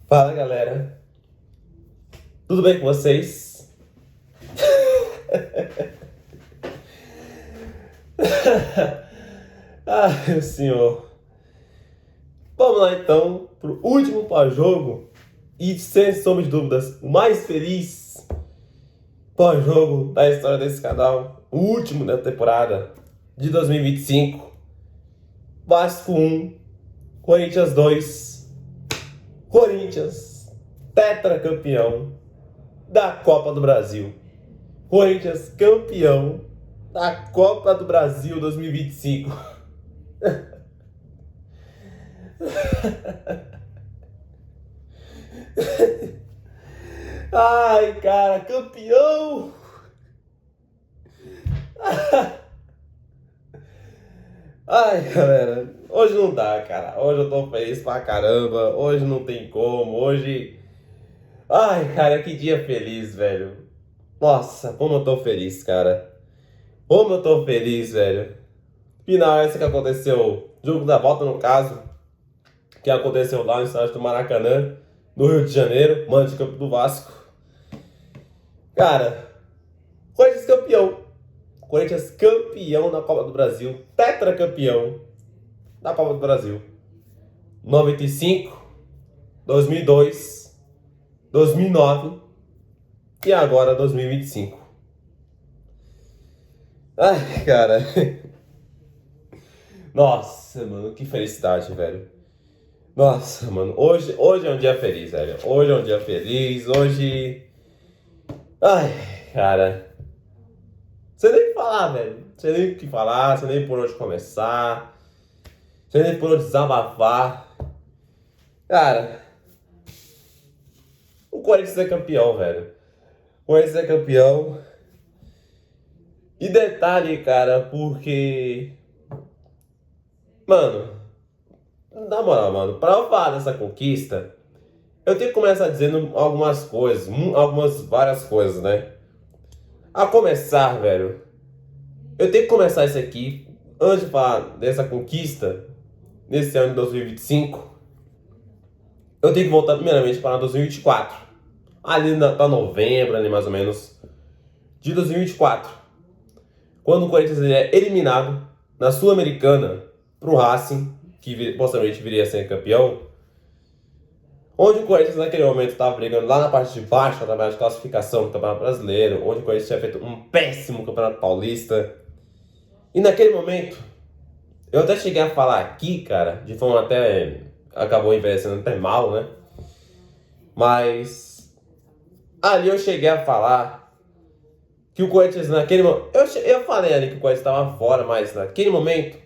Fala galera, tudo bem com vocês? Ai, meu senhor. Vamos lá então pro último pós-jogo e, sem sombra de dúvidas, o mais feliz pós-jogo da história desse canal, o último da temporada de 2025. Vasco 1, Corinthians 2, Corinthians tetracampeão da Copa do Brasil. Corinthians campeão da Copa do Brasil 2025. Ai, cara, campeão! Ai, galera, hoje não dá, cara. Hoje eu tô feliz pra caramba. Hoje não tem como. Hoje. Ai, cara, que dia feliz, velho. Nossa, como eu tô feliz, cara. Como eu tô feliz, velho. Final essa que aconteceu, jogo da volta no caso, que aconteceu lá no estádio do Maracanã, no Rio de Janeiro, mano de campo do Vasco. Cara, Corinthians campeão. Corinthians campeão da Copa do Brasil, tetracampeão da Copa do Brasil. 95, 2002, 2009 e agora 2025. Ai, cara. Nossa, mano, que felicidade, velho. Nossa, mano, hoje é um dia feliz, velho. Hoje é um dia feliz, hoje... Ai, cara. Você nem o que falar, velho. Você nem o que falar, você nem por onde começar. Você nem por onde desabafar. Cara, o Corinthians é campeão, velho. O Corinthians é campeão. E detalhe, cara, porque... Mano, na moral, mano, pra eu falar dessa conquista, eu tenho que começar dizendo algumas coisas, várias coisas, né? A começar, velho, eu tenho que começar isso aqui, antes de falar dessa conquista, nesse ano de 2025, eu tenho que voltar primeiramente para 2024. Ali pra novembro, ali mais ou menos, de 2024. Quando o Corinthians é eliminado na Sul-Americana pro Racing, que possivelmente viria a ser campeão, onde o Corinthians naquele momento estava brigando lá na parte de baixo, na tabela de classificação do Campeonato Brasileiro, onde o Corinthians tinha feito um péssimo Campeonato Paulista. E naquele momento, eu até cheguei a falar aqui, cara, de forma até... acabou envelhecendo até mal, né? Mas ali eu cheguei a falar que o Corinthians naquele momento... Eu falei ali que o Corinthians estava fora, mas naquele momento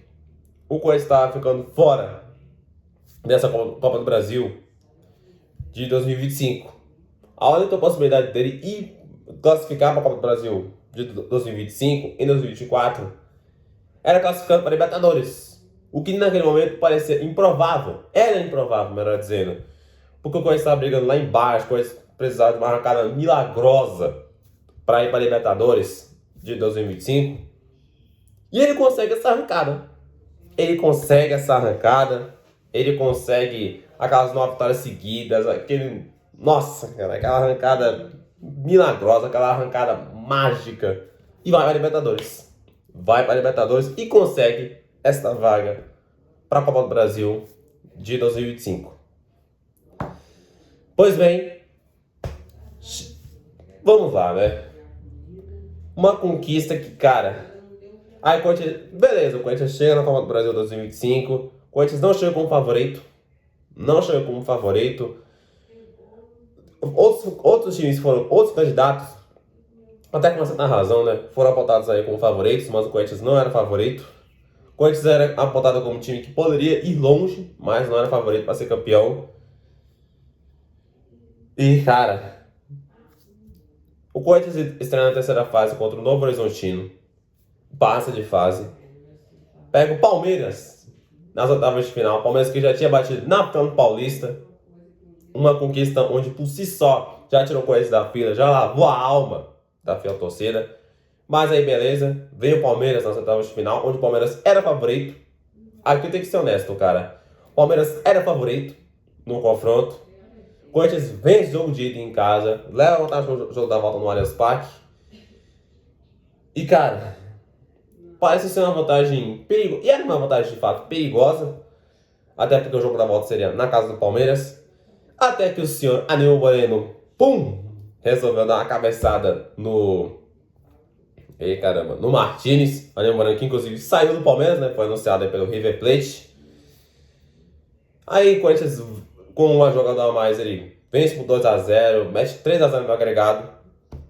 o Corinthians estava ficando fora dessa Copa do Brasil de 2025. A única possibilidade dele ir classificar para a Copa do Brasil de 2025 e 2024 era classificando para a Libertadores. O que naquele momento parecia improvável. Era improvável, melhor dizendo. Porque o Corinthians estava brigando lá embaixo, o Corinthians precisava de uma arrancada milagrosa para ir para a Libertadores de 2025. E ele consegue essa arrancada. Ele consegue essa arrancada. Ele consegue aquelas 9 vitórias seguidas. Nossa, cara, aquela arrancada milagrosa, aquela arrancada mágica. E vai para a Libertadores. Vai para a Libertadores e consegue esta vaga para a Copa do Brasil de 2025. Pois bem, vamos lá, né? Uma conquista que, cara... Aí, beleza, o Corinthians chega na Copa do Brasil 2025. O Corinthians não chega como favorito. Não chega como favorito. Outros times foram... Outros candidatos, até com uma certa razão, né? Foram apontados aí como favoritos, mas o Corinthians não era favorito. O Corinthians era apontado como um time que poderia ir longe, mas não era favorito para ser campeão. E, cara... O Corinthians estreia na terceira fase contra o Novo Horizontino. Passa de fase, pega o Palmeiras nas oitavas de final. O Palmeiras que já tinha batido na final Paulista, uma conquista onde por si só já tirou coisas da fila, já lavou a alma da fiel torcida. Mas aí beleza, veio o Palmeiras nas oitavas de final, onde o Palmeiras era favorito. Aqui eu tenho que ser honesto, cara. Palmeiras era favorito no confronto. Corinthians vence o jogo de ida em casa, leva a vantagem no jogo da volta no Allianz Parque. E cara, parece ser uma vantagem perigosa. E era uma vantagem de fato perigosa. Até porque o jogo da volta seria na casa do Palmeiras. Até que o senhor Aníbal Moreno, pum, resolveu dar uma cabeçada no... Ei, caramba, no Martínez. Aníbal Moreno, que inclusive saiu do Palmeiras, né? Foi anunciado aí pelo River Plate. Aí, Corinthians, com uma jogada a mais, ele vence por 2-0, mete 3-0 no agregado.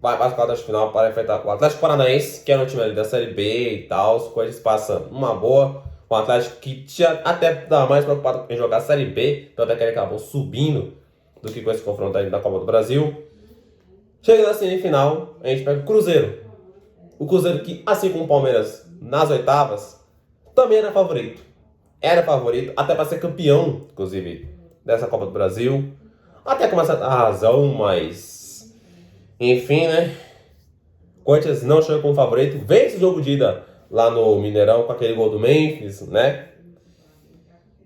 Vai para as quartas de final para enfrentar o Atlético Paranaense, que é um time ali da Série B e tal. Os Corinthians passam uma boa. O Atlético que tinha até estava mais preocupado em jogar a Série B, então até que ele acabou subindo do que com esse confronto aí da Copa do Brasil. Chega na semifinal, a gente pega o Cruzeiro. O Cruzeiro que, assim como o Palmeiras nas oitavas, também era favorito. Era favorito até para ser campeão, inclusive, dessa Copa do Brasil. Até com uma certa razão, mas... enfim, né? Corinthians não chega como favorito. Vence o jogo de ida lá no Mineirão com aquele gol do Memphis, né?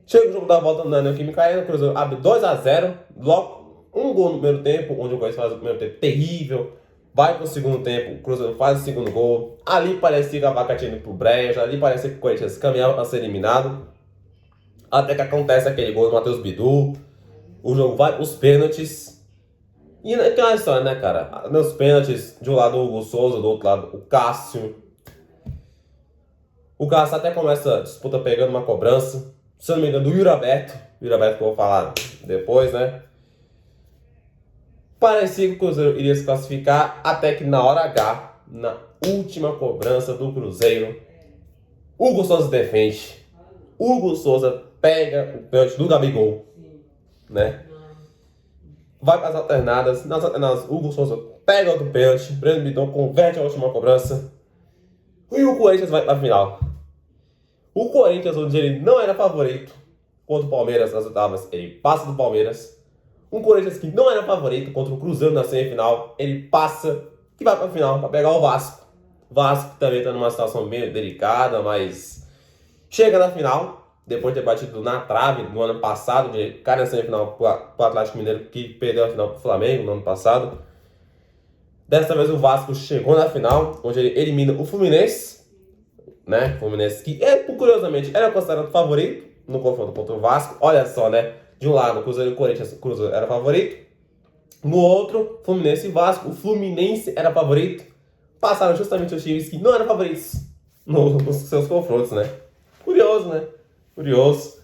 Chega o jogo da volta na Neoquímica Arena, o Cruzeiro abre 2-0. Logo, um gol no primeiro tempo, onde o Corinthians faz o primeiro tempo terrível. Vai pro segundo tempo, o Cruzeiro faz o segundo gol. Ali parecia que a vaca tinha ido pro brejo. Ali parecia que o Corinthians caminhava a ser eliminado. Até que acontece aquele gol do Matheus Bidu. O jogo vai pros pênaltis. E aquela história, né, cara? Nos pênaltis, de um lado o Hugo Souza, do outro lado o Cássio. O Cássio até começa a disputa pegando uma cobrança. Se eu não me engano, do Yuri Alberto. Yuri Alberto que eu vou falar depois, né? Parecia que o Cruzeiro iria se classificar, até que na hora H, na última cobrança do Cruzeiro, Hugo Souza defende. Hugo Souza pega o pênalti do Gabigol, né? Vai para as alternadas. Nas alternadas, Hugo Souza pega outro pênalti. Breno Bidon converte a última cobrança. E o Corinthians vai para a final. O Corinthians, onde ele não era favorito contra o Palmeiras nas oitavas, ele passa do Palmeiras. Um Corinthians que não era favorito contra o Cruzeiro na semifinal, ele passa e vai para a final para pegar o Vasco. O Vasco também está numa situação bem delicada, mas chega na final. Depois de ter batido na trave no ano passado, de cair na semifinal para o Atlético Mineiro, que perdeu a final para o Flamengo no ano passado. Dessa vez o Vasco chegou na final, onde ele elimina o Fluminense, né? O Fluminense que, curiosamente, era considerado favorito no confronto contra o Vasco. Olha só, né? De um lado, o Cruzeiro e o Corinthians, o Cruzeiro era favorito. No outro, Fluminense e Vasco, o Fluminense era favorito. Passaram justamente os times que não eram favoritos nos seus confrontos, né? Curioso, né? Curioso.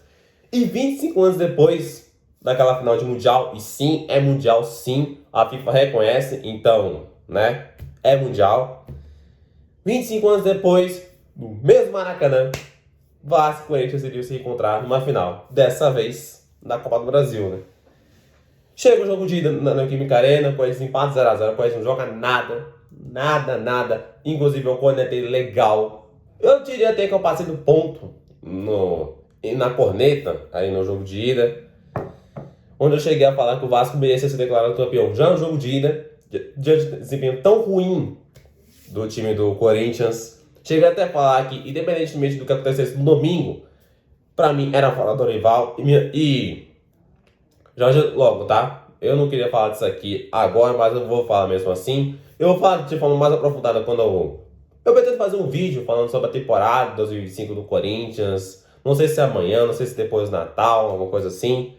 E 25 anos depois daquela final de Mundial, e sim, é Mundial, sim, a FIFA reconhece, então, né, é Mundial. 25 anos depois, no mesmo Maracanã, Vasco e Corinthians iriam se encontrar numa final, dessa vez na Copa do Brasil, né. Chega o jogo de ida na Neoquímica Arena, o Corinthians empata 0-0, o Corinthians não joga nada, inclusive eu cornetei legal. Eu diria até que eu passei do ponto na corneta, aí no jogo de ida, onde eu cheguei a falar que o Vasco merecia ser declarado campeão já no jogo de ida, diante de desempenho tão ruim do time do Corinthians. Cheguei até a falar que, independentemente do que acontecesse no domingo, pra mim era falar do Dorival e já logo, tá? Eu não queria falar disso aqui agora, mas eu vou falar mesmo assim. Eu vou falar de forma mais aprofundada quando eu pretendo fazer um vídeo falando sobre a temporada de 2025 do Corinthians. Não sei se é amanhã, não sei se depois do Natal, alguma coisa assim.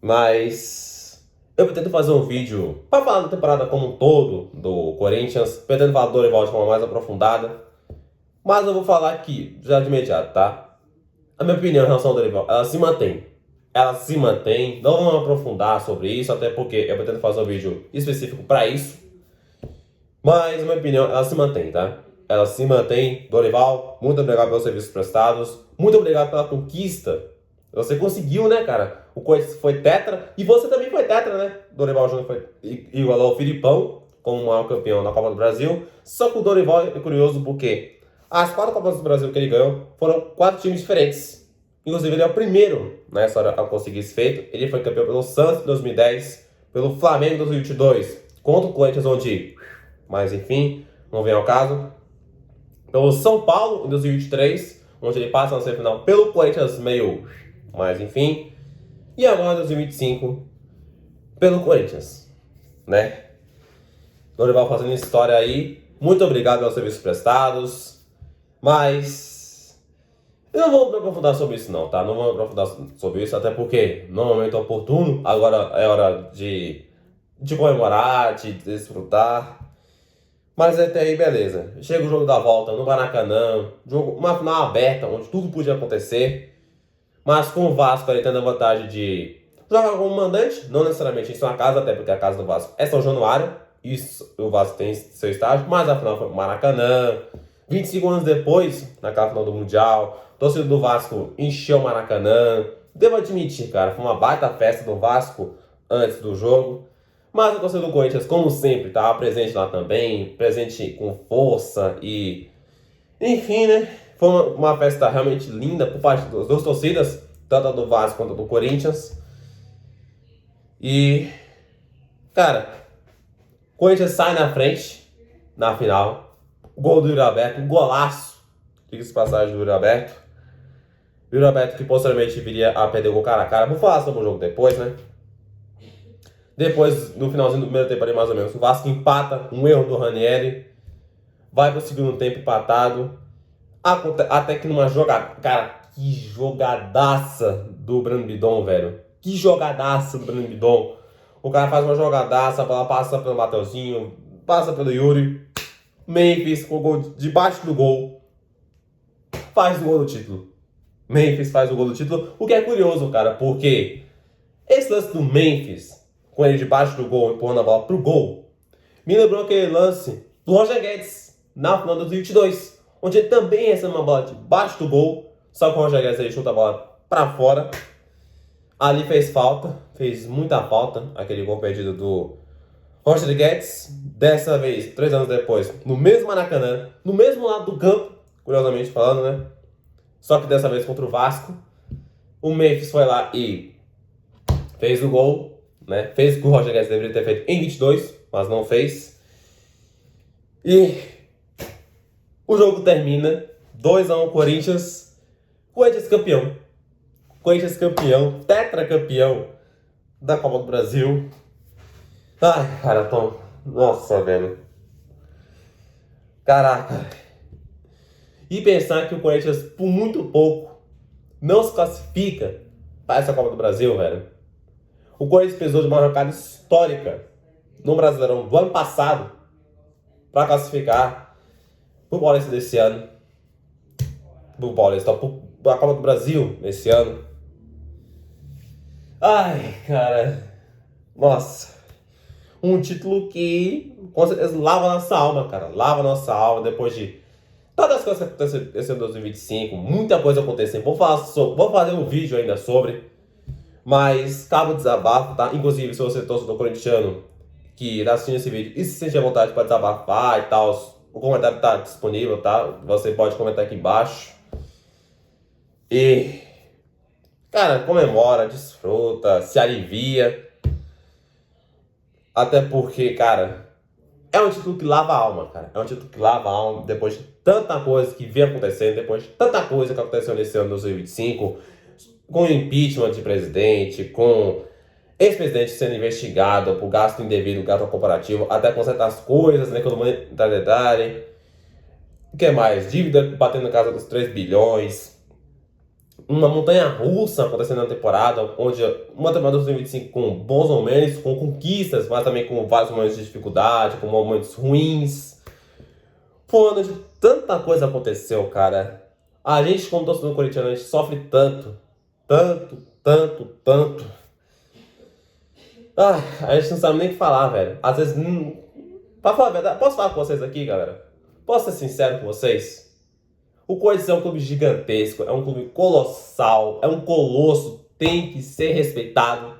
Mas eu pretendo fazer um vídeo para falar da temporada como um todo do Corinthians. Pretendo falar do Dorival de forma mais aprofundada. Mas eu vou falar aqui, já de imediato, tá? A minha opinião em relação ao Dorival, ela se mantém. Ela se mantém. Não vamos aprofundar sobre isso, até porque eu pretendo fazer um vídeo específico para isso. Mas, na minha opinião, ela se mantém, tá? Ela se mantém. Dorival, muito obrigado pelos serviços prestados. Muito obrigado pela conquista. Você conseguiu, né, cara? O Corinthians foi tetra. E você também foi tetra, né? Dorival Júnior foi igualou o Filipão como o maior campeão da Copa do Brasil. Só que o Dorival é curioso porque as 4 Copas do Brasil que ele ganhou foram 4 times diferentes. Inclusive, ele é o primeiro na história a conseguir esse feito. Ele foi campeão pelo Santos em 2010, pelo Flamengo em 2022, contra o Corinthians, onde... Mas, enfim, não vem ao caso. Pelo São Paulo em 2023, onde ele passa na semifinal pelo Corinthians meio Mas enfim. E agora 2025 pelo Corinthians, né? Dorival fazendo história aí. Muito obrigado pelos serviços prestados. Mas eu não vou me aprofundar sobre isso não, tá? Não vou me aprofundar sobre isso, até porque no momento oportuno, agora é hora de comemorar, de desfrutar. Mas até aí, beleza. Chega o jogo da volta no Maracanã, jogo, uma final aberta, onde tudo podia acontecer. Mas com o Vasco ali tendo a vantagem de jogar como mandante, não necessariamente em sua casa, até porque a casa do Vasco é São Januário, isso, o Vasco tem seu estádio, mas a final foi pro Maracanã. 25 anos depois, naquela final do Mundial, o torcedor do Vasco encheu o Maracanã. Devo admitir, cara, foi uma baita festa do Vasco antes do jogo. Mas o torcedor do Corinthians, como sempre, estava presente lá também, presente com força e... Enfim, né? Foi uma festa realmente linda por parte das duas torcidas, tanto a do Vasco quanto a do Corinthians. E, cara, o Corinthians sai na frente na final. Gol do Yuri Alberto, um golaço. Diga-se passagem do Yuri Alberto. Yuri Alberto que posteriormente viria a perder o gol cara a cara. Vou falar sobre o jogo depois, né? Depois, no finalzinho do primeiro tempo ali, mais ou menos, o Vasco empata, um erro do Ranieri. Vai pro segundo tempo empatado. Até que numa jogada... Cara, que jogadaça do Breno Bidon, velho. Que jogadaça do Breno Bidon. O cara faz uma jogadaça, a bola passa pelo Mateuzinho, passa pelo Yuri. Memphis com o gol debaixo do gol. Faz o gol do título. Memphis faz o gol do título. O que é curioso, cara, porque esse lance do Memphis, com ele debaixo do gol, empurrando a bola pro gol, me lembrou aquele lance do Roger Guedes na final de 2022, onde ele também recebe uma bola debaixo do gol, só que o Roger Guedes ele chuta a bola pra fora. Ali fez falta, fez muita falta, aquele gol perdido do Roger Guedes. Dessa vez, 3 anos depois, no mesmo Maracanã, no mesmo lado do campo, curiosamente falando, né? Só que dessa vez contra o Vasco. O Memphis foi lá e fez o gol, né? Fez o que o Roger Guedes deveria ter feito em 22, mas não fez. E o jogo termina 2-1 Corinthians. Corinthians campeão. Corinthians campeão, tetracampeão da Copa do Brasil. Ai, cara, Tom. Nossa, velho. Caraca. E pensar que o Corinthians, por muito pouco, não se classifica para essa Copa do Brasil, velho. O Corinthians precisou de uma arrancada histórica no Brasileirão do ano passado para classificar pro Paulista desse ano. Pro Paulista, pra Copa do Brasil nesse ano. Ai, cara. Nossa. Um título que, com certeza, lava nossa alma, cara. Lava nossa alma depois de todas as coisas que aconteceram em 2025. Muita coisa acontecendo. Vou fazer um vídeo ainda sobre. Mas cabe o desabafo, tá? Inclusive, se você é torcedor corintiano que tá assistindo esse vídeo e se sente à vontade para desabafar e tal, o comentário tá disponível, tá? Você pode comentar aqui embaixo. E, cara, comemora, desfruta, se alivia. Até porque, cara, é um título que lava a alma, cara. É um título que lava a alma depois de tanta coisa que vem acontecendo, depois de tanta coisa que aconteceu nesse ano de 2025, com impeachment de presidente, com ex-presidente sendo investigado por gasto indevido, gasto corporativo, até com certas coisas na economia monetária. O que mais? Dívida batendo na casa dos 3 bilhões. Uma montanha russa acontecendo na temporada, onde uma temporada de 2025 com bons momentos, com conquistas, mas também com vários momentos de dificuldade, com momentos ruins. Foi um ano de tanta coisa aconteceu, cara. A gente, como torcedor corintiano, a gente sofre tanto. A gente não sabe nem o que falar, velho. Às vezes, pra falar a verdade, posso falar com vocês aqui, galera? Posso ser sincero com vocês? O Corinthians é um clube gigantesco, é um clube colossal, é um colosso, tem que ser respeitado.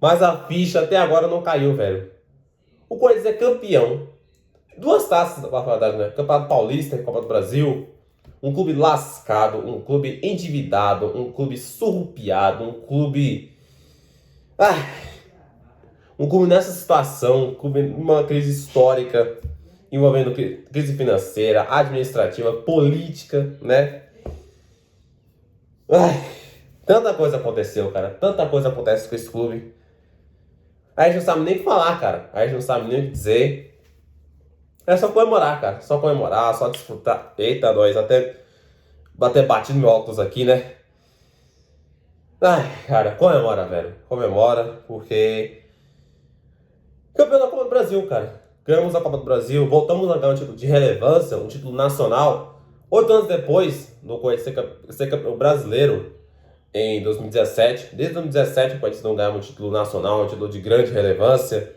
Mas a ficha até agora não caiu, velho. O Corinthians é campeão. 2 taças, na verdade, né? Campeonato Paulista, Copa do Brasil. Um clube lascado, um clube endividado, um clube surrupiado, um clube... um clube nessa situação, um clube numa crise histórica, envolvendo crise financeira, administrativa, política, né? Tanta coisa aconteceu, cara. Tanta coisa acontece com esse clube. A gente não sabe nem o que falar, cara. A gente não sabe nem o que dizer. É só comemorar, cara. Só comemorar, só desfrutar. Eita, nós, até bater batido meu óculos aqui, né? Ai, cara, comemora, velho. Comemora, porque... Campeão da Copa do Brasil, cara. Ganhamos a Copa do Brasil, voltamos a ganhar um título de relevância, um título nacional. 8 anos depois, no ser campeão brasileiro, em 2017. Desde 2017 o Corinthians não ganhava um título nacional, um título de grande relevância.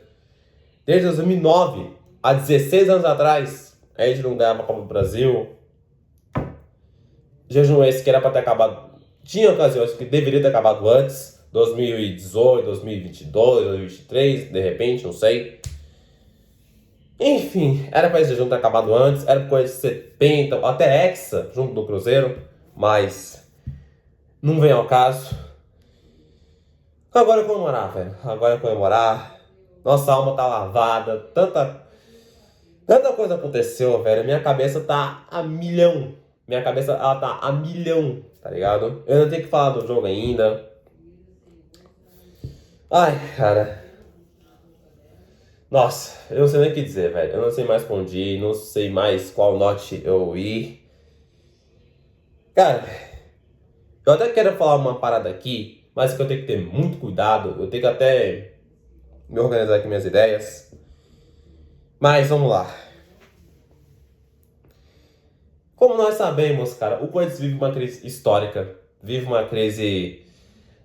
Desde 2009, há 16 anos atrás, a gente não ganhava a Copa do Brasil. Jejum esse que era para ter acabado. Tinha ocasiões que deveria ter acabado antes. 2018, 2022, 2023, de repente, não sei. Enfim, era para esse jejum ter acabado antes. Era para Corinthians ser penta, até hexa, junto do Cruzeiro. Mas não vem ao caso. Agora é comemorar, velho. Agora é comemorar. Nossa alma tá lavada. Tanta coisa aconteceu, velho. Minha cabeça tá a milhão. Minha cabeça, ela tá a milhão, tá ligado? Eu não tenho que falar do jogo ainda. Ai, cara. Nossa, eu não sei nem o que dizer, velho. Eu não sei mais pra onde ir. Não sei mais qual norte eu ir. Cara, eu até quero falar uma parada aqui, mas que eu tenho que ter muito cuidado. Eu tenho que até me organizar aqui minhas ideias. Mas vamos lá. Como nós sabemos, cara, o Corinthians vive uma crise histórica. Vive uma crise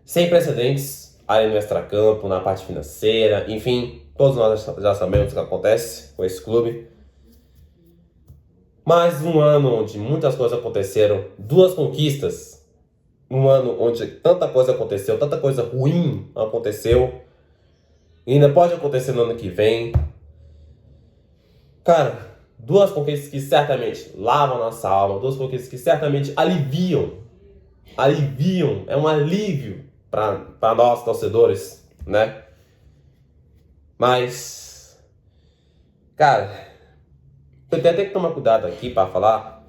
sem precedentes aí no extracampo, na parte financeira, enfim. Todos nós já sabemos o que acontece com esse clube. Mais um ano onde muitas coisas aconteceram. 2 conquistas. Um ano onde tanta coisa aconteceu, tanta coisa ruim aconteceu. E ainda pode acontecer no ano que vem. Cara, 2 conquistas que certamente lavam nossa alma. 2 conquistas que certamente aliviam. É um alívio para nós, torcedores, né? Mas, cara, eu tenho até que tomar cuidado aqui para falar.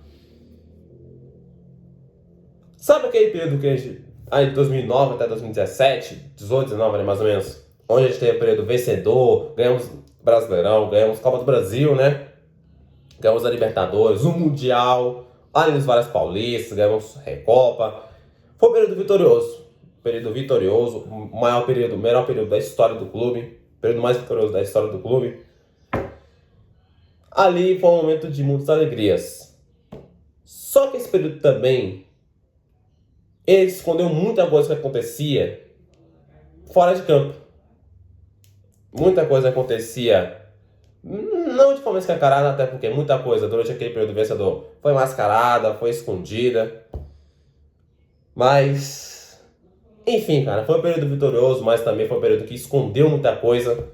Sabe aquele período que a gente, aí de 2009 até 2017, 18, 19, né, mais ou menos, onde a gente teve o período vencedor, ganhamos Brasileirão, ganhamos Copa do Brasil, né? Ganhamos a Libertadores, o Mundial, além dos vários paulistas, ganhamos Recopa. Foi um período vitorioso. O melhor período da história do clube. Período mais vitorioso da história do clube. Ali foi um momento de muitas alegrias. Só que esse período também, ele escondeu muita coisa que acontecia fora de campo. Muita coisa acontecia, não de forma escancarada, até porque muita coisa durante aquele período vencedor foi mascarada, foi escondida. Mas, enfim, cara, foi um período vitorioso, mas também foi um período que escondeu muita coisa.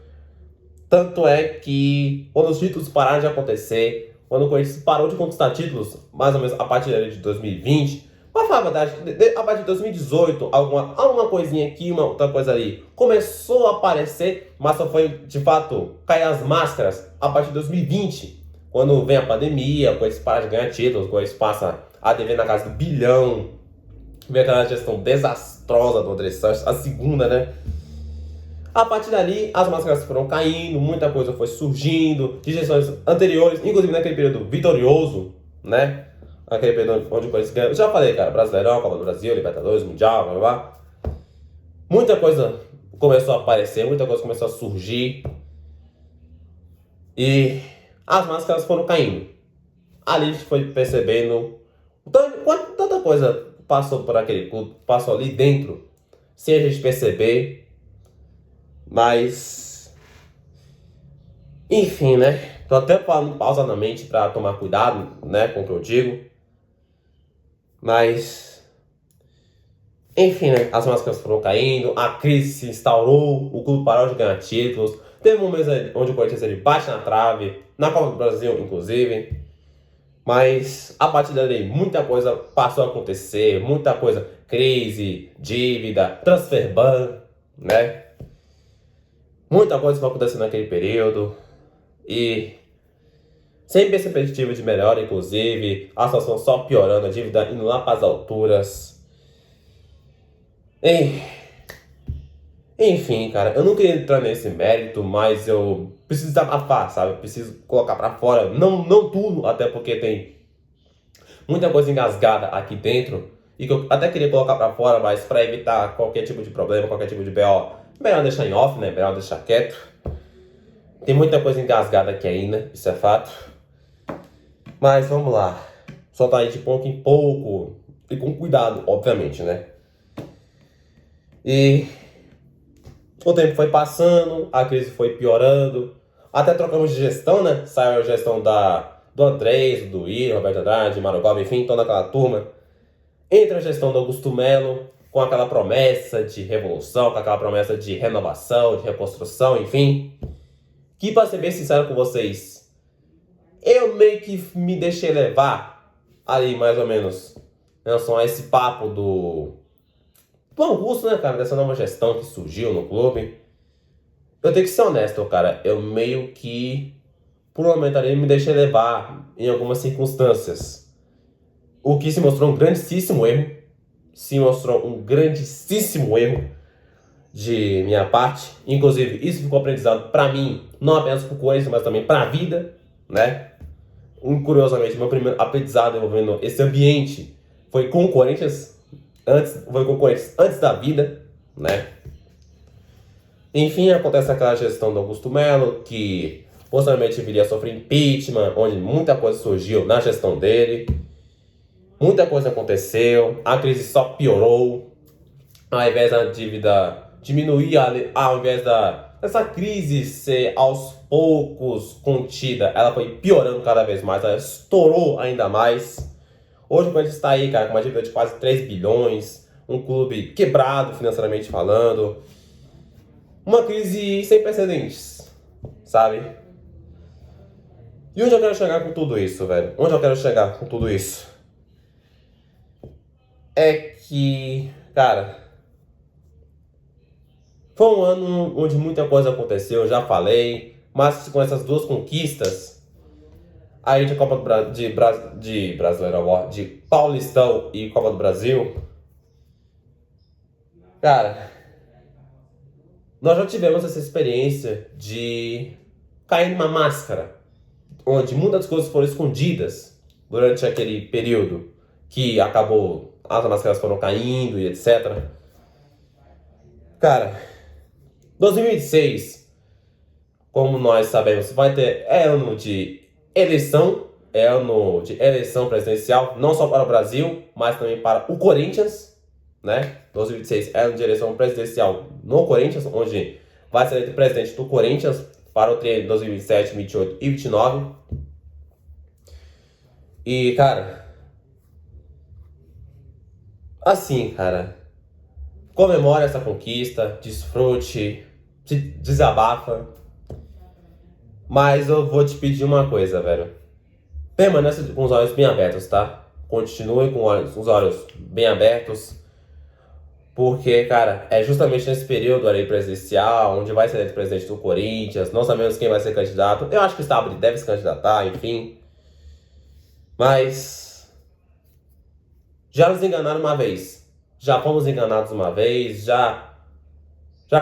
Tanto é que, quando os títulos pararam de acontecer, quando o Corinthians parou de conquistar títulos, mais ou menos a partir de 2020, pra falar a verdade, a partir de 2018, alguma coisinha aqui, uma outra coisa ali, começou a aparecer, mas só foi, de fato, cair as máscaras a partir de 2020, quando vem a pandemia, o Corinthians para de ganhar títulos, o Corinthians passa a dever na casa do bilhão, vem aquela gestão desastrosa do André Sanches, a segunda, né? A partir dali, as máscaras foram caindo, muita coisa foi surgindo, de gestões anteriores, inclusive naquele período vitorioso, né? Aquele período onde o Corinthians ganhou. Já falei, cara, Brasileirão, Copa do Brasil, Libertadores, Mundial, blá blá blá. Muita coisa começou a aparecer, muita coisa começou a surgir. E as máscaras foram caindo. Ali a gente foi percebendo tanta coisa passou por aquele clube, passou ali dentro, sem a gente perceber. Mas, enfim, né? Tô até falando pausadamente para tomar cuidado, né, com o que eu digo. Mas, enfim, né? As máscaras foram caindo, a crise se instaurou, o clube parou de ganhar títulos. Teve momentos onde o Corinthians ele bate na trave, na Copa do Brasil, inclusive. Mas, a partir dali, muita coisa passou a acontecer, muita coisa, crise, dívida, transfer ban, né? Muita coisa foi acontecendo naquele período e sem perspectiva de melhora, inclusive, a situação só piorando, a dívida indo lá para as alturas. Ei, enfim, cara, eu não queria entrar nesse mérito, mas eu preciso desabafar, sabe? Eu preciso colocar pra fora, não tudo, até porque tem muita coisa engasgada aqui dentro e que eu até queria colocar pra fora, mas pra evitar qualquer tipo de problema, qualquer tipo de BO, melhor deixar em off, né? Melhor deixar quieto. Tem muita coisa engasgada aqui ainda, isso é fato. Mas vamos lá. Soltar aí de pouco em pouco e com cuidado, obviamente, né? E o tempo foi passando, a crise foi piorando. Até trocamos de gestão, né? Saiu a gestão do Andrés, do Iri, Roberto Andrade, Mário Gómez, enfim, toda aquela turma. Entra a gestão do Augusto Melo, com aquela promessa de revolução, com aquela promessa de renovação, de reconstrução, enfim. Que, pra ser bem sincero com vocês, eu meio que me deixei levar ali, mais ou menos, em relação a esse papo do Augusto, né, cara? Dessa nova gestão que surgiu no clube. Eu tenho que ser honesto, cara. Eu meio que, por um momento ali, me deixei levar em algumas circunstâncias. O que se mostrou um grandíssimo erro. Se mostrou um grandíssimo erro de minha parte. Inclusive, isso ficou aprendizado pra mim, não apenas pro Corinthians, mas também pra vida, né? Curiosamente, meu primeiro aprendizado envolvendo esse ambiente foi com o Corinthians. Foi com o Corinthians antes da vida, né? Enfim, acontece aquela gestão do Augusto Melo, que posteriormente viria a sofrer impeachment, onde muita coisa surgiu na gestão dele. Muita coisa aconteceu, a crise só piorou. Ao invés da dívida diminuir, ao invés dessa crise ser aos poucos contida, ela foi piorando cada vez mais, ela estourou ainda mais. Hoje, quando a gente está aí, cara, com uma dívida de quase 3 bilhões, um clube quebrado financeiramente falando, uma crise sem precedentes, sabe? E onde eu quero chegar com tudo isso, velho? Onde eu quero chegar com tudo isso? É que, cara, foi um ano onde muita coisa aconteceu, eu já falei, mas com essas duas conquistas, aí de Copa de Brasileirão, de Paulistão e Copa do Brasil, cara, nós já tivemos essa experiência de cair numa máscara, onde muitas coisas foram escondidas durante aquele período que acabou, as máscaras foram caindo e etc. Cara, 2026, como nós sabemos, vai ter ano de eleição, é ano de eleição presidencial, não só para o Brasil, mas também para o Corinthians, né? 2026 é ano de eleição presidencial no Corinthians, onde vai ser eleito presidente do Corinthians para o triênio de 2027, 2028 e 2029. E, cara, assim, cara, comemore essa conquista, desfrute, desabafa. Mas eu vou te pedir uma coisa, velho. Permaneça com os olhos bem abertos, tá? Continue com os olhos bem abertos. Porque, cara, é justamente nesse período ali presidencial, onde vai ser eleito presidente do Corinthians, não sabemos quem vai ser candidato. Eu acho que o Stabile deve se candidatar, enfim. Mas já nos enganaram uma vez. Já fomos enganados uma vez, já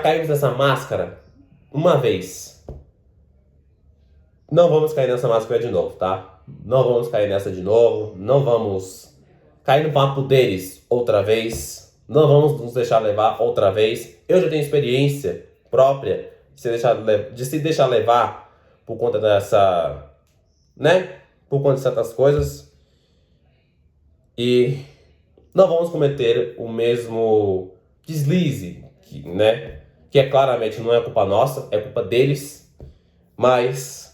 caímos nessa máscara uma vez. Não vamos cair nessa máscara de novo, tá? Não vamos cair nessa de novo. Não vamos cair no papo deles outra vez. Não vamos nos deixar levar outra vez. Eu já tenho experiência própria de se deixar levar por conta dessa, né? Por conta de certas coisas. E não vamos cometer o mesmo deslize, né? Que é claramente não é culpa nossa, é culpa deles. Mas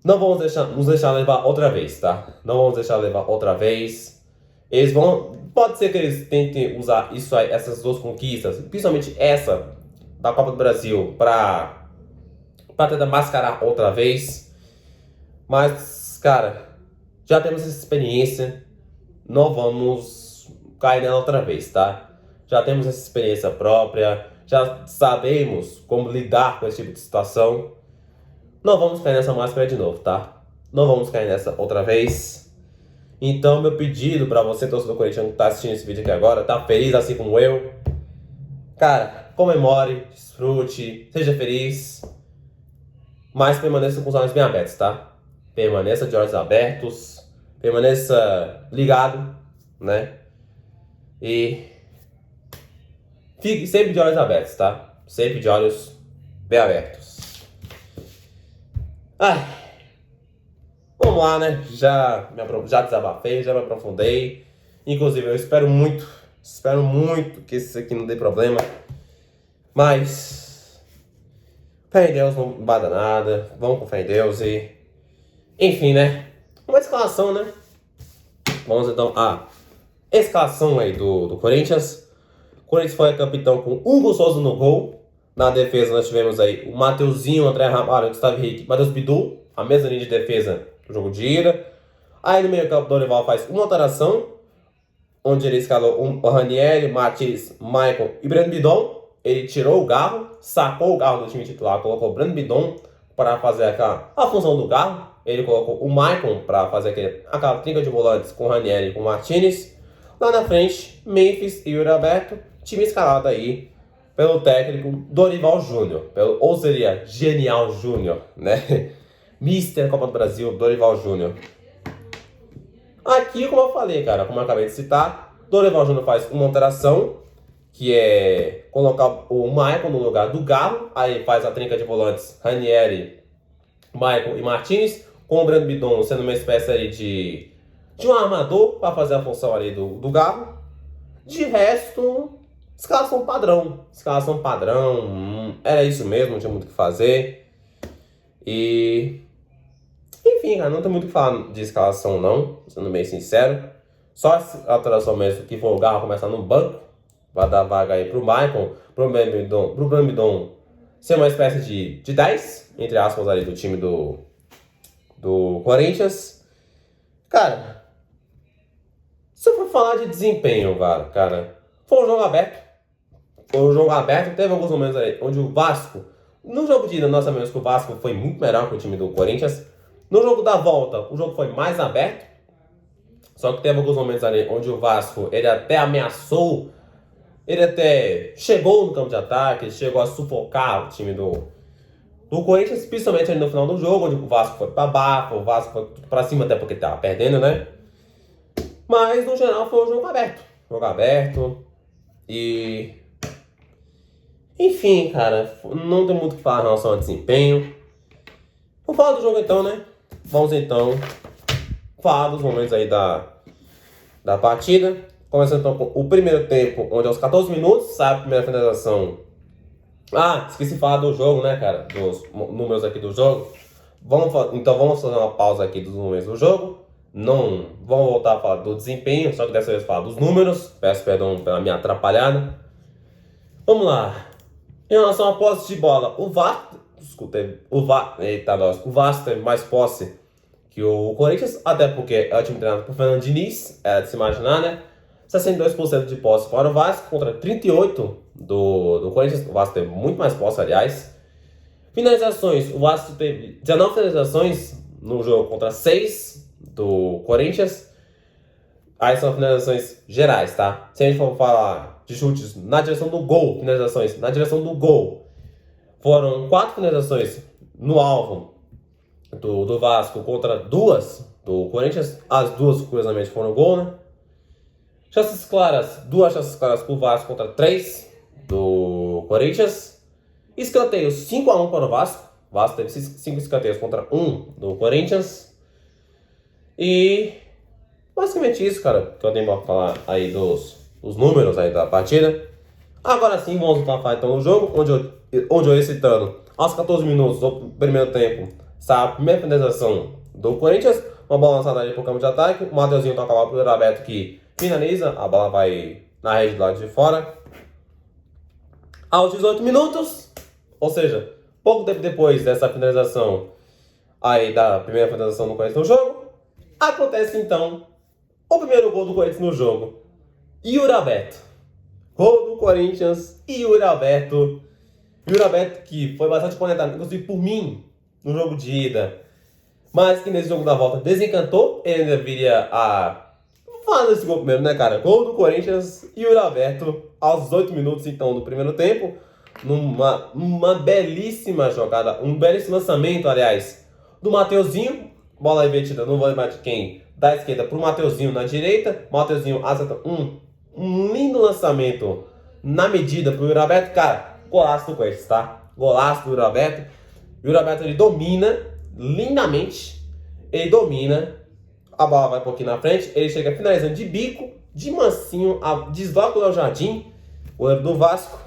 não vamos nos deixar levar outra vez, tá? Não vamos deixar levar outra vez. Eles vão... Pode ser que eles tentem usar isso aí, essas duas conquistas, principalmente essa da Copa do Brasil, pra tentar mascarar outra vez. Mas, cara, já temos essa experiência. Não vamos cair nela outra vez, tá? Já temos essa experiência própria. Já sabemos como lidar com esse tipo de situação. Não vamos cair nessa máscara de novo, tá? Não vamos cair nessa outra vez. Então, meu pedido pra você, torcedor corintiano que tá assistindo esse vídeo aqui agora, tá feliz assim como eu? Cara, comemore, desfrute, seja feliz, mas permaneça com os olhos bem abertos, tá? Permaneça de olhos abertos, permaneça ligado, né? E fique sempre de olhos abertos, tá? Sempre de olhos bem abertos. Ai, vamos lá, né? Já desabafei, já me aprofundei. Inclusive, eu espero muito que isso aqui não dê problema. Mas, fé em Deus não bada nada. Vamos com fé em Deus e... Enfim, né? Uma escalação, né? Vamos então à escalação aí do Corinthians. O Corinthians foi capitão com Hugo Souza no gol. Na defesa nós tivemos aí o Mateuzinho, André Ramalho, Gustavo Henrique, Matheus Bidu. A mesma linha de defesa do jogo de ida. Aí no meio campo o Dorival faz uma alteração, onde ele escalou o Ranieri, Martins, Maicon e Breno Bidon. Ele tirou o Garro, sacou o Garro do time titular, colocou o Breno Bidon para fazer a função do Garro. Ele colocou o Maicon para fazer aquela trinca de volantes com o Ranieri e com o Martins. Lá na frente, Memphis e Yuri Alberto, time escalado aí pelo técnico Dorival Júnior, ou seria Genial Júnior, né? Mister Copa do Brasil, Dorival Júnior. Aqui, como eu falei, cara, como eu acabei de citar, Dorival Júnior faz uma alteração, que é colocar o Maicon no lugar do Garro, aí faz a trinca de volantes Ranieri, Maicon e Martins, com o Breno Bidon sendo uma espécie ali de um armador para fazer a função ali do Garro. De resto, escalação padrão. Escalação padrão, era isso mesmo, não tinha muito o que fazer. E... Enfim, cara, não tem muito o que falar de escalação não, sendo bem sincero. Só a alteração mesmo, que foi o Garro começar no banco, vai dar vaga aí pro Maicon, pro Breno Bidon ser uma espécie de 10, entre aspas, ali do time do Corinthians. Cara, se eu for falar de desempenho, cara, foi um jogo aberto. Foi um jogo aberto, teve alguns momentos aí onde o Vasco, no jogo de ida nós sabemos que o Vasco foi muito melhor que o time do Corinthians. No jogo da volta, o jogo foi mais aberto. Só que teve alguns momentos ali onde o Vasco, ele até ameaçou, ele até chegou no campo de ataque, chegou a sufocar o time do Corinthians, principalmente ali no final do jogo, onde o Vasco foi pra baixo, o Vasco foi pra cima até porque tava perdendo, né? Mas, no geral, foi um jogo aberto. Jogo aberto. E... Enfim, cara, não tem muito o que falar em relação ao desempenho. Vamos falar do jogo então, né? Vamos então falar dos momentos aí da partida. Começando então com o primeiro tempo, onde aos 14 minutos sai a primeira finalização. Ah, esqueci de falar do jogo, né, cara? Dos números aqui do jogo. Então vamos fazer uma pausa aqui dos números do jogo. Não vamos voltar a falar do desempenho, só que dessa vez falar dos números. Peço perdão pela minha atrapalhada. Vamos lá. Em relação à posse de bola, o Vasco teve mais posse que o Corinthians, até porque é o time treinado por Fernando Diniz, era de se imaginar, né? 62% de posse para o Vasco contra 38% do Corinthians. O Vasco teve muito mais posse, aliás. Finalizações, o Vasco teve 19 finalizações no jogo contra 6 do Corinthians. Aí são finalizações gerais, tá? Se a gente for falar de chutes na direção do gol, finalizações na direção do gol, foram 4 finalizações no alvo do Vasco contra 2 do Corinthians. As duas, curiosamente, foram gol, né? Chances claras, 2 chances claras pro Vasco contra 3 do Corinthians. Escanteios, 5-1 para o Vasco. O Vasco teve 5 escanteios contra 1 do Corinthians. E basicamente isso, cara, que eu tenho pra falar aí dos números aí da partida. Agora sim, vamos falar então no jogo, onde eu ia citando, aos 14 minutos do primeiro tempo, sai a primeira finalização do Corinthians, uma bola lançada ali pro campo de ataque, o Mateuzinho toca a bola pro Roberto que finaliza, a bola vai na rede do lado de fora. Aos 18 minutos, ou seja, pouco tempo depois dessa finalização aí da primeira finalização do Corinthians no jogo, acontece então o primeiro gol do Corinthians no jogo. Yuri Alberto. Gol do Corinthians e Yuri Alberto. Yuri Alberto que foi bastante comentado, inclusive por mim, no jogo de ida. Mas que nesse jogo da volta desencantou. Ele ainda viria a Fala desse gol primeiro, né, cara? Gol do Corinthians, Yuri Alberto, aos 18 minutos, então, do primeiro tempo. Numa belíssima jogada, um belíssimo lançamento, aliás, do Mateuzinho. Bola invertida, não vou lembrar de quem, da esquerda pro Mateuzinho na direita. Mateuzinho acerta um lindo lançamento na medida pro Yuri Alberto. Cara, golaço do Corinthians, tá? Golaço do Yuri Alberto. Yuri Alberto, ele domina lindamente. Ele domina. A bola vai um pouquinho na frente. Ele chega finalizando de bico, de mansinho. Desloca o Léo Jardim, o goleiro do Vasco,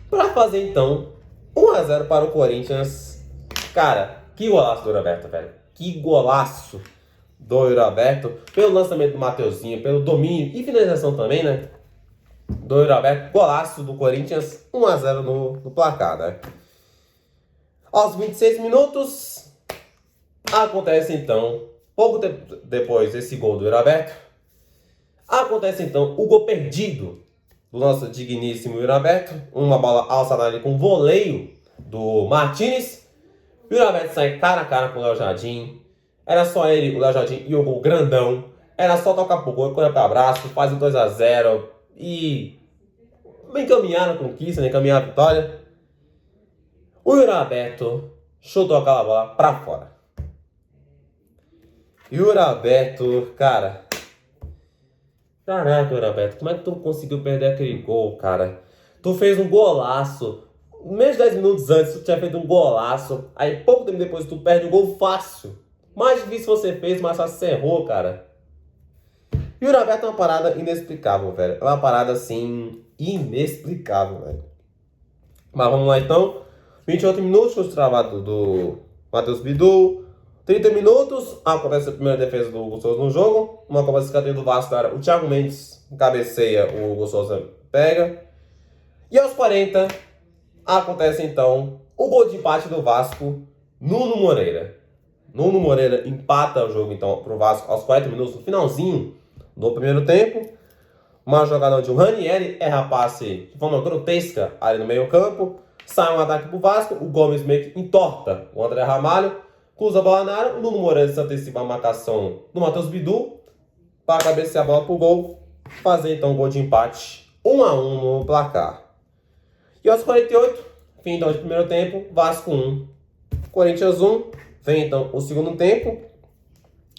para fazer então 1-0 para o Corinthians. Cara, que golaço do Yuri Alberto, velho. Que golaço do Yuri Alberto. Pelo lançamento do Mateuzinho, pelo domínio e finalização também, né? Do Yuri Alberto. Golaço do Corinthians. 1-0 no placar, né? Aos 26 minutos, acontece então, pouco tempo depois desse gol do Yuri Alberto, acontece então o gol perdido do nosso digníssimo Yuri Alberto. Uma bola alçada ali com voleio do Martínez. Yuri Alberto sai cara a cara com o Léo Jardim. Era só ele, o Léo Jardim e o gol grandão. Era só tocar pro gol, correr para abraço, faz o 2-0 e encaminhar a conquista, encaminhar a vitória. O Yuri Alberto chutou aquela bola pra fora. Yuri Alberto, cara. Caraca, Yuri Alberto, como é que tu conseguiu perder aquele gol, cara? Tu fez um golaço. Menos de 10 minutos antes, tu tinha feito um golaço. Aí, pouco tempo depois, tu perde um gol fácil. Mais difícil você fez, mais fácil você errou, cara. Yuri Alberto é uma parada inexplicável, velho. É uma parada, assim, inexplicável, velho. Mas vamos lá, então. 28 minutos, chute travado do Matheus Bidu. 30 minutos, acontece a primeira defesa do Gustavo no jogo. Uma cobrança de escanteio do Vasco, o Thiago Mendes cabeceia, o Gustavo pega. E aos 40, acontece então o gol de empate do Vasco, Nuno Moreira. Nuno Moreira empata o jogo então pro Vasco aos 40 minutos, no finalzinho do primeiro tempo. Uma jogada onde o Ranieri erra passe de forma grotesca ali no meio campo. Sai um ataque pro Vasco, o Gomes meio que entorta o André Ramalho, cruza a bola na área, o Nuno Moreira se antecipa a marcação do Matheus Bidu para cabecear a bola pro gol, fazer então um gol de empate 1-1 no placar. E aos 48, fim então de primeiro tempo, Vasco 1, Corinthians 1, vem então o segundo tempo,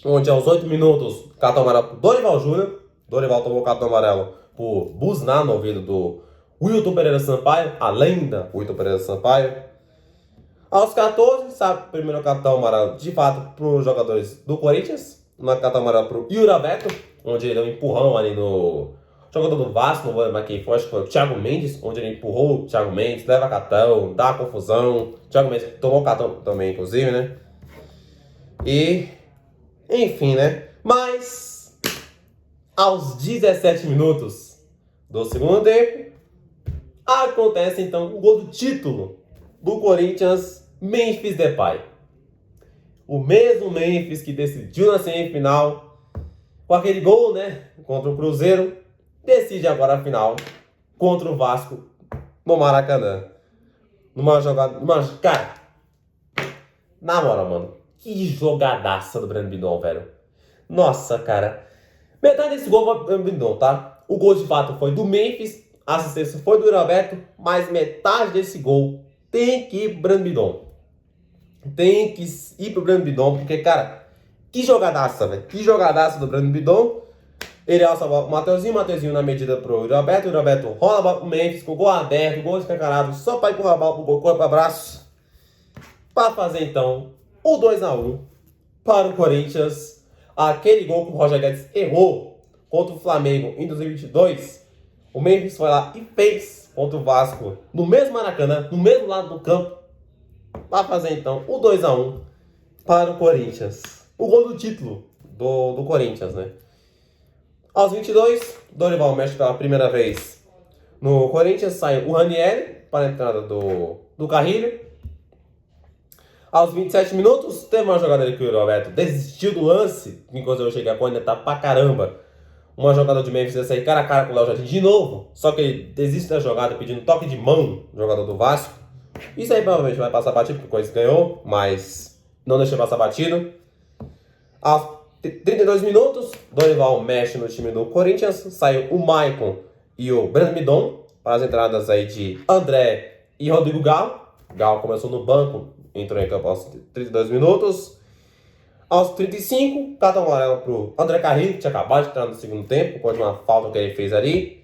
onde aos 8 minutos, cartão amarelo pro Dorival Júnior. Dorival tomou o cartão amarelo por buzinar no ouvido do Wilton Pereira Sampaio, a lenda Wilton Pereira Sampaio. Aos 14, sabe, primeiro cartão amarelo de fato para os jogadores do Corinthians. Uma cartão amarelo para o Yuri Alberto, onde ele deu um empurrão ali no jogador do Vasco, não vou lembrar quem foi, acho que foi o Thiago Mendes, onde ele empurrou o Thiago Mendes, leva cartão, dá confusão. O Thiago Mendes tomou cartão também, inclusive, né? E, enfim, né? Mas, aos 17 minutos do segundo tempo, acontece então o gol do título do Corinthians, Memphis Depay. O mesmo Memphis que decidiu na semifinal, com aquele gol, né, contra o Cruzeiro, decide agora a final contra o Vasco no Maracanã. Numa jogada, cara, na moral, mano, que jogadaça do Breno Bidon, velho. Nossa, cara. Metade desse gol foi do Breno Bidon, tá? O gol de fato foi do Memphis, a assistência foi do Yuri Alberto, mas metade desse gol tem que ir pro Breno Bidon. Tem que ir pro Breno Bidon, porque, cara, que jogadaça, velho. Que jogadaça do Breno Bidon. Ele alça o Mateuzinho na medida pro Yuri Alberto. O Yuri Alberto rola a bola pro Memphis, com o gol aberto, gol escancarado, só pra empurrar a bola pro gol, corpo pra braço. Pra fazer, então, o 2-1 para o Corinthians. Aquele gol que o Roger Guedes errou contra o Flamengo em 2022, o Memphis foi lá e fez contra o Vasco, no mesmo Maracanã, no mesmo lado do campo, para fazer então o 2-1 para o Corinthians. O gol do título do Corinthians, né? Aos 22, Dorival mexe pela primeira vez no Corinthians, sai o Ranieri para a entrada do Carrilho. Aos 27 minutos, teve uma jogada ali que o Yuri Alberto desistiu do lance, enquanto eu cheguei a cornetar pra caramba. Uma jogada de Memphis ia sair cara a cara com o Léo Jardim de novo, só que ele desiste da jogada pedindo toque de mão no jogador do Vasco. Isso aí provavelmente vai passar batido, porque o Corinthians ganhou, mas não deixou passar batido. Aos 32 minutos, Dorival mexe no time do Corinthians, saiu o Maicon e o Breno Midon para as entradas aí de André e Rodrigo Galo. Galo começou no banco, entrou em campo aos 32 minutos. Aos 35, cartão amarelo pro André Carrillo, que tinha acabado de entrar no segundo tempo, por uma falta que ele fez ali.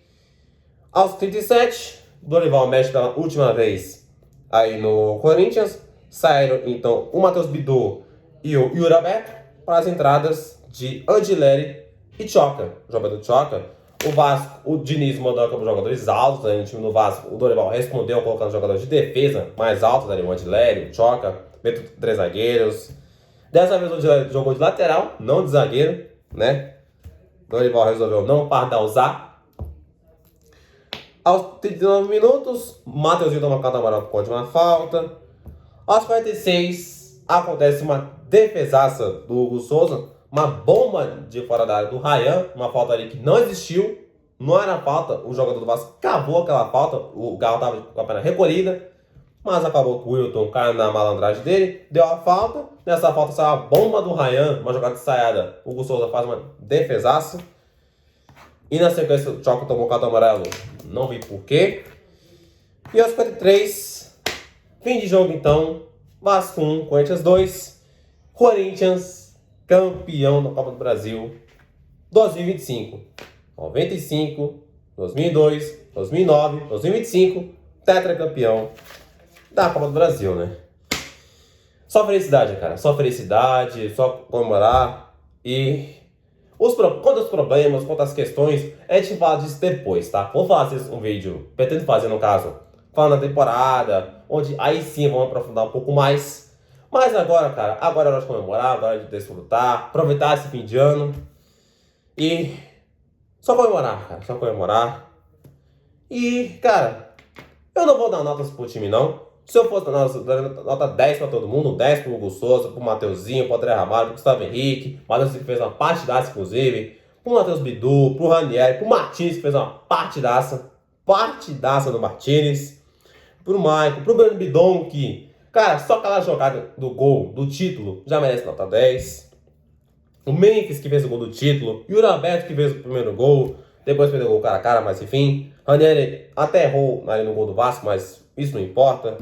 Aos 37, Dorival mexe pela última vez aí no Corinthians. Saíram então o Matheus Bidu e o Yuri Alberto para as entradas de Andileri e Tchoca. O jogador do Tchoca. O Vasco, o Diniz mandou como jogadores altos aí no time do Vasco. O Dorival respondeu colocando jogadores de defesa mais altos ali, o Andileri, o Tchoca, meteu 3 zagueiros. Dessa vez o Andileri jogou de lateral, não de zagueiro, né? Dorival resolveu não pardalzar. Aos 39 minutos, Matheusinho toma cartão amarelo por conta de uma falta. Aos 46, acontece uma defesaça do Hugo Souza, uma bomba de fora da área do Ryan, uma falta ali que não existiu, não era falta, o jogador do Vasco cavou aquela falta, o Galo estava com a perna recolhida, mas acabou que o Wilton caiu na malandragem dele, deu a falta, nessa falta saiu a bomba do Ryan, uma jogada ensaiada, o Hugo Souza faz uma defesaça, e na sequência o Tchoco tomou o cartão amarelo, não vi porquê, e aos 53, fim de jogo então, Vasco 1, Corinthians 2, Corinthians campeão da Copa do Brasil 2025, 95, 2002, 2009, 2025, tetracampeão da Copa do Brasil, né? Só felicidade, cara, só felicidade, só comemorar e quanto aos problemas, quanto às questões, a gente fala disso depois, tá? Vou fazer um vídeo, pretendo fazer no caso, falando da temporada, onde aí sim vamos aprofundar um pouco mais. Mas agora, cara, agora é hora de comemorar, agora é hora de desfrutar, aproveitar esse fim de ano. E só comemorar, cara, só comemorar. E, cara, eu não vou dar notas pro time, não. Se eu fosse dar nota 10 pra todo mundo, 10 pro Hugo Souza, pro Mateuzinho, pro André Ramalho, pro Gustavo Henrique, o Mateuzinho que fez uma partidaça, inclusive, pro Matheus Bidu, pro Ranieri, pro Martins que fez uma partidaça do Martins, pro Maicon, pro Breno Midon, que, cara, só aquela jogada do gol, do título, já merece nota 10. O Memphis que fez o gol do título, e o Roberto que fez o primeiro gol, depois fez o gol cara a cara, mas enfim. Ranieri até errou ali no gol do Vasco, mas isso não importa.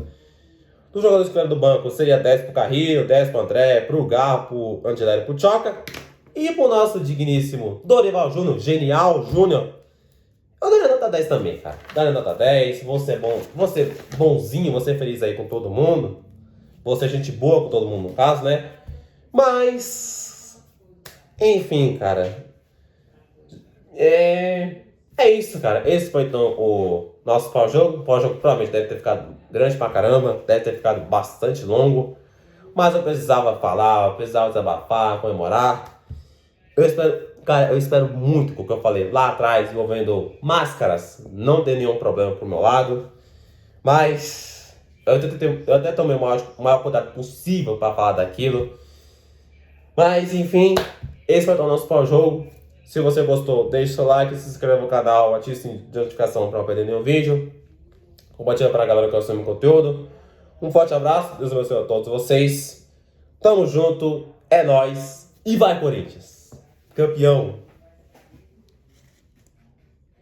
Dos jogadores que vieram do banco, seria 10 pro Carrillo, 10 pro André, pro Galo, pro Angelério, pro Tchoca. E pro nosso digníssimo Dorival Júnior, genial Júnior, eu daria nota 10 também, cara. Daria nota 10, você é bom, você bonzinho, você é feliz aí com todo mundo. Você é gente boa com todo mundo, no caso, né? Mas, enfim, cara. É isso, cara. Esse foi então o nosso pós-jogo. O pós-jogo provavelmente deve ter ficado grande pra caramba, deve ter ficado bastante longo. Mas eu precisava falar, eu precisava desabafar, comemorar. Eu espero muito com o que eu falei lá atrás, envolvendo máscaras, não ter nenhum problema pro meu lado. Mas eu até tomei o maior cuidado possível para falar daquilo. Mas enfim, esse foi o nosso pós-jogo. Se você gostou, deixe seu like, se inscreva no canal, ative o sininho de notificação para não perder nenhum vídeo. Compartilha para a galera que gosta do meu conteúdo. Um forte abraço, Deus abençoe a todos vocês. Tamo junto, é nóis e vai Corinthians! Campeão!